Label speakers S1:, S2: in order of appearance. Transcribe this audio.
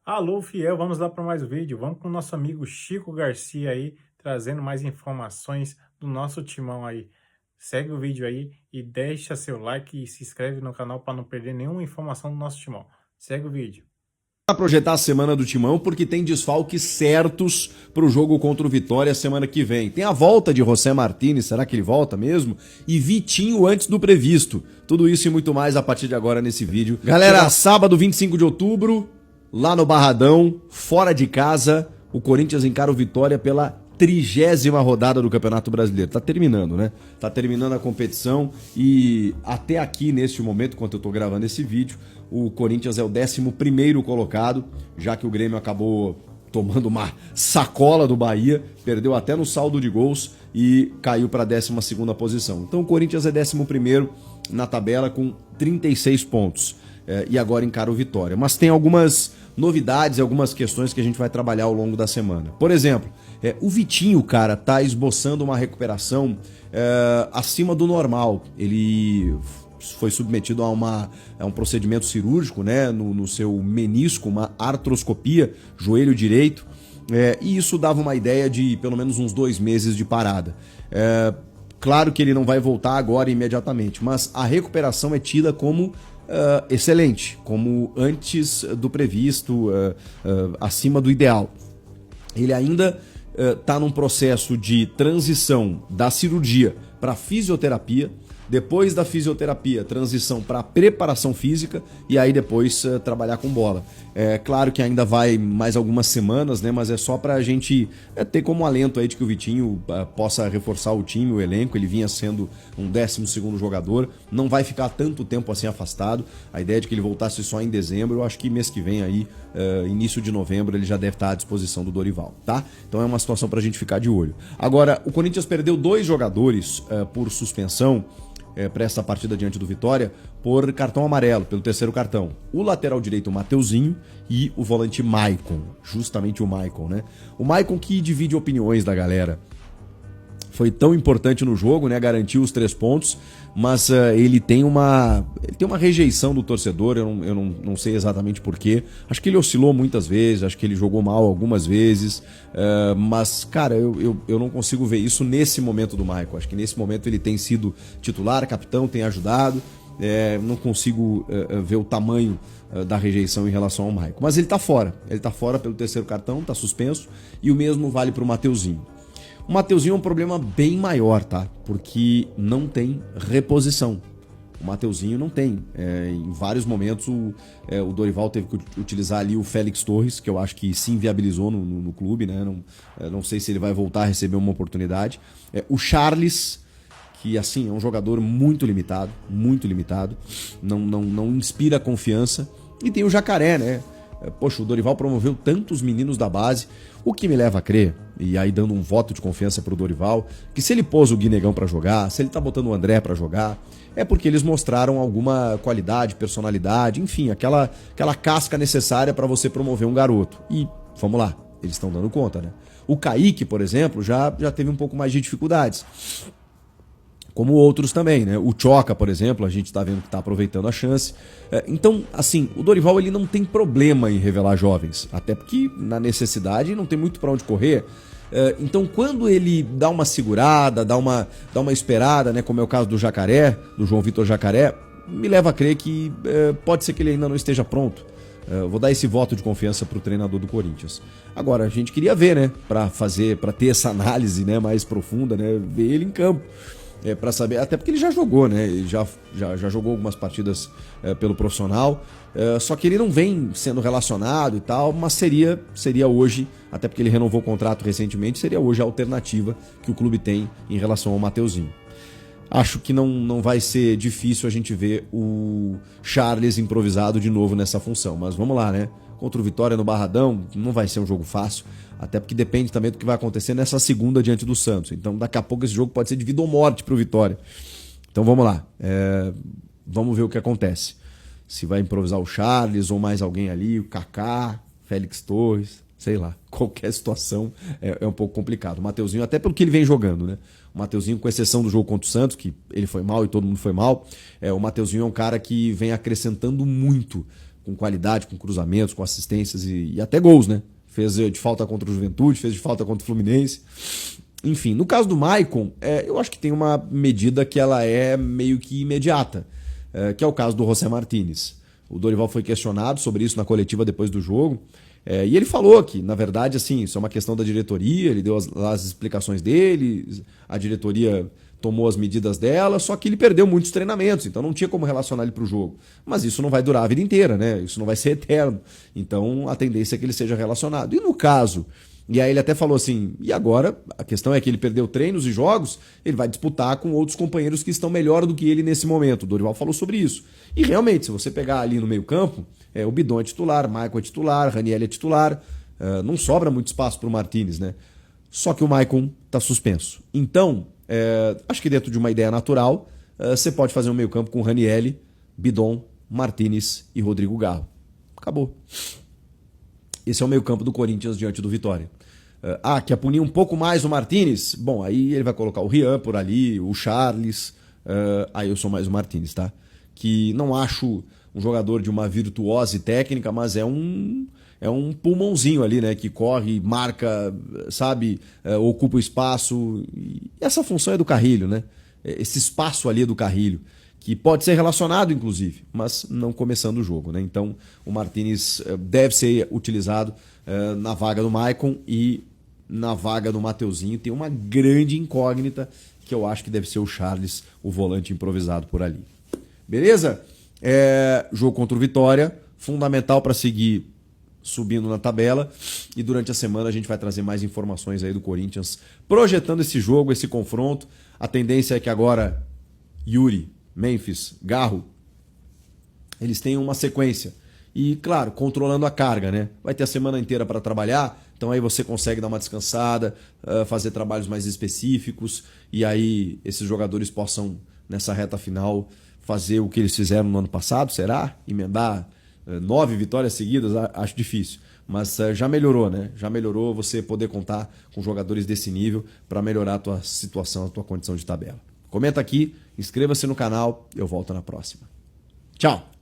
S1: Alô, fiel, vamos lá para mais um vídeo. Vamos com o nosso amigo Chico Garcia aí, trazendo mais informações do nosso timão aí. Segue o vídeo aí e deixa seu like e se inscreve no canal para não perder nenhuma informação do nosso timão. Segue o vídeo.
S2: Para projetar a semana do Timão, porque tem desfalques certos para o jogo contra o Vitória semana que vem. Tem a volta de José Martínez, será que ele volta mesmo? E Vitinho antes do previsto. Tudo isso e muito mais a partir de agora nesse vídeo. Galera, sábado 25 de outubro, lá no Barradão, fora de casa, o Corinthians encara o Vitória pela 30ª rodada do Campeonato Brasileiro. Tá terminando, né? Tá terminando a competição e até aqui, neste momento, enquanto eu tô gravando esse vídeo, o Corinthians é o 11º colocado, já que o Grêmio acabou tomando uma sacola do Bahia, perdeu até no saldo de gols e caiu para a 12ª posição. Então o Corinthians é 11º na tabela com 36 pontos e agora encara o Vitória. Mas tem algumas novidades, algumas questões que a gente vai trabalhar ao longo da semana. Por exemplo, o Vitinho, cara, tá esboçando uma recuperação acima do normal. Ele foi submetido a um procedimento cirúrgico, né, no seu menisco, uma artroscopia, joelho direito, e isso dava uma ideia de pelo menos uns 2 meses de parada. Claro que ele não vai voltar agora imediatamente, mas a recuperação é tida como excelente, como antes do previsto, acima do ideal. Ele ainda está num processo de transição da cirurgia para fisioterapia. Depois da fisioterapia, transição para preparação física e aí depois trabalhar com bola. É claro que ainda vai mais algumas semanas, né? Mas é só para a gente ter como alento aí de que o Vitinho possa reforçar o time, o elenco. Ele vinha sendo um 12º jogador, não vai ficar tanto tempo assim afastado. A ideia de que ele voltasse só em dezembro, eu acho que mês que vem aí, início de novembro, ele já deve estar à disposição do Dorival, tá? Então é uma situação para a gente ficar de olho. Agora, o Corinthians perdeu 2 jogadores por suspensão para essa partida diante do Vitória por cartão amarelo, pelo 3º cartão. O lateral direito, o Mateuzinho, e o volante Maicon, justamente o Maicon, né? O Maicon que divide opiniões da galera. Foi tão importante no jogo, né? Garantiu os 3 pontos, mas ele tem uma rejeição do torcedor, eu não sei exatamente porquê. Acho que ele oscilou muitas vezes, acho que ele jogou mal algumas vezes, mas, cara, eu não consigo ver isso nesse momento do Maicon. Acho que nesse momento ele tem sido titular, capitão, tem ajudado. Não consigo ver o tamanho da rejeição em relação ao Maicon. Mas ele tá fora pelo 3º cartão, tá suspenso, e o mesmo vale pro Mateuzinho. O Mateuzinho é um problema bem maior, tá? Porque não tem reposição. O Mateuzinho não tem. Em vários momentos o Dorival teve que utilizar ali o Félix Torres, que eu acho que se inviabilizou no clube, né? Não sei se ele vai voltar a receber uma oportunidade. O Charles, que assim é um jogador muito limitado, não inspira confiança. E tem o Jacaré, né? Poxa, o Dorival promoveu tantos meninos da base, o que me leva a crer, e aí dando um voto de confiança pro Dorival, que se ele pôs o Guinegão pra jogar, se ele tá botando o André pra jogar, é porque eles mostraram alguma qualidade, personalidade, enfim, aquela casca necessária pra você promover um garoto. E, vamos lá, eles estão dando conta, né? O Kaique, por exemplo, já teve um pouco mais de dificuldades. Como outros também, né? O Choca, por exemplo, a gente está vendo que está aproveitando a chance. Então, assim, o Dorival ele não tem problema em revelar jovens, até porque na necessidade não tem muito para onde correr. Então, quando ele dá uma segurada, dá uma esperada, né? Como é o caso do Jacaré, do João Vitor Jacaré, me leva a crer que pode ser que ele ainda não esteja pronto. Vou dar esse voto de confiança para o treinador do Corinthians. Agora, a gente queria ver, né? Para ter essa análise, né, mais profunda, né? Ver ele em campo. Para saber, até porque ele já jogou, né? Ele já jogou algumas partidas pelo profissional, só que ele não vem sendo relacionado e tal, mas seria hoje, até porque ele renovou o contrato recentemente, seria hoje a alternativa que o clube tem em relação ao Mateuzinho. Acho que não vai ser difícil a gente ver o Charles improvisado de novo nessa função, mas vamos lá, né? Contra o Vitória no Barradão, não vai ser um jogo fácil, até porque depende também do que vai acontecer nessa segunda diante do Santos. Então, daqui a pouco esse jogo pode ser de vida ou morte pro Vitória. Então, vamos lá. Vamos ver o que acontece. Se vai improvisar o Charles ou mais alguém ali, o Kaká, Félix Torres, sei lá. Qualquer situação é um pouco complicado. O Mateuzinho, até pelo que ele vem jogando, né? O Mateuzinho, com exceção do jogo contra o Santos, que ele foi mal e todo mundo foi mal, o Mateuzinho é um cara que vem acrescentando muito com qualidade, com cruzamentos, com assistências e até gols, né? Fez de falta contra o Juventude, fez de falta contra o Fluminense. Enfim, no caso do Maicon, eu acho que tem uma medida que ela é meio que imediata, que é o caso do José Martínez. O Dorival foi questionado sobre isso na coletiva depois do jogo, e ele falou que, na verdade, assim, isso é uma questão da diretoria, ele deu as explicações dele, a diretoria tomou as medidas dela, só que ele perdeu muitos treinamentos, então não tinha como relacionar ele para o jogo. Mas isso não vai durar a vida inteira, né? Isso não vai ser eterno. Então a tendência é que ele seja relacionado. E no caso, e aí ele até falou assim, e agora a questão é que ele perdeu treinos e jogos, ele vai disputar com outros companheiros que estão melhor do que ele nesse momento. O Dorival falou sobre isso. E realmente, se você pegar ali no meio campo, o Bidon é titular, Maicon é titular, Ranieri é titular, não sobra muito espaço para o Martínez, né? Só que o Maicon está suspenso. Então, acho que dentro de uma ideia natural, você pode fazer um meio campo com Ranieri, Bidon, Martínez e Rodrigo Garro. Acabou. Esse é o meio campo do Corinthians diante do Vitória. Quer punir um pouco mais o Martínez? Bom, aí ele vai colocar o Rian por ali, o Charles. Aí eu sou mais o Martínez, tá? Que não acho um jogador de uma virtuose técnica, mas é um pulmãozinho ali, né? Que corre, marca, sabe? Ocupa o espaço. E essa função é do Carrilho, né? Esse espaço ali é do Carrilho, que pode ser relacionado, inclusive, mas não começando o jogo, né? Então, o Martínez deve ser utilizado na vaga do Maicon e na vaga do Mateuzinho. Tem uma grande incógnita que eu acho que deve ser o Charles, o volante improvisado por ali. Beleza? Jogo contra o Vitória, fundamental para seguir subindo na tabela, e durante a semana a gente vai trazer mais informações aí do Corinthians, projetando esse jogo, esse confronto. A tendência é que agora Yuri, Memphis, Garro, eles têm uma sequência. E, claro, controlando a carga, né? Vai ter a semana inteira para trabalhar, então aí você consegue dar uma descansada, fazer trabalhos mais específicos, e aí esses jogadores possam, nessa reta final, fazer o que eles fizeram no ano passado, será? Emendar 9 vitórias seguidas? Acho difícil. Mas já melhorou, né? Já melhorou você poder contar com jogadores desse nível para melhorar a tua situação, a tua condição de tabela. Comenta aqui, inscreva-se no canal, eu volto na próxima. Tchau!